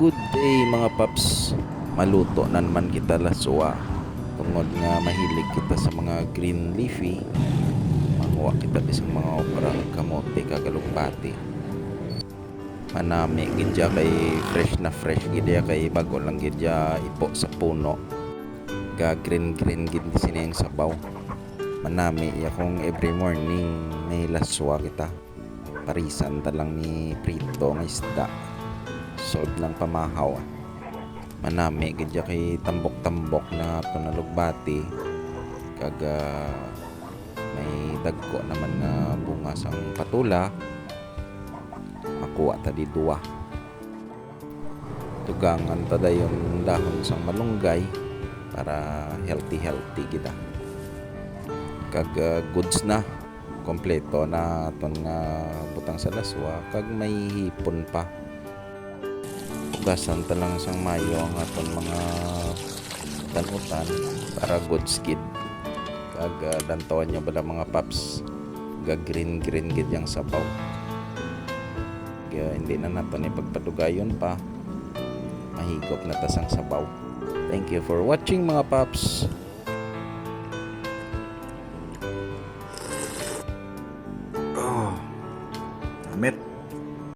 Good day mga paps. Maluto na naman kita laswa. Tungod nga mahilig kita sa mga green leafy. Makuha kita bisang mga operang kamote kagalumpati. Manami gidya kay fresh gidya kay bago lang gidya ipo sa puno. Ga green gid sining sabaw. Manami akong every morning may laswa kita. Parisan talang ni prito nga isda. Solve ng pamahaw. Manami gidya kay tambok-tambok na tunalugbati kaga may dagko naman na bunga sang patula makuha ta di duwa. Tugangan ta dayon dahon sang malunggay para healthy gida. Kag goods na kompleto na ton nga butang sa laswa kag may hipon pa. Gasan talang sang mayo ang aton mga tanutan para good skid kag dantawan nyo bala mga paps ga green gid yang sabaw kaya hindi na natin ipagpadugayon pa mahigop na tasang sabaw. Thank you for watching mga paps.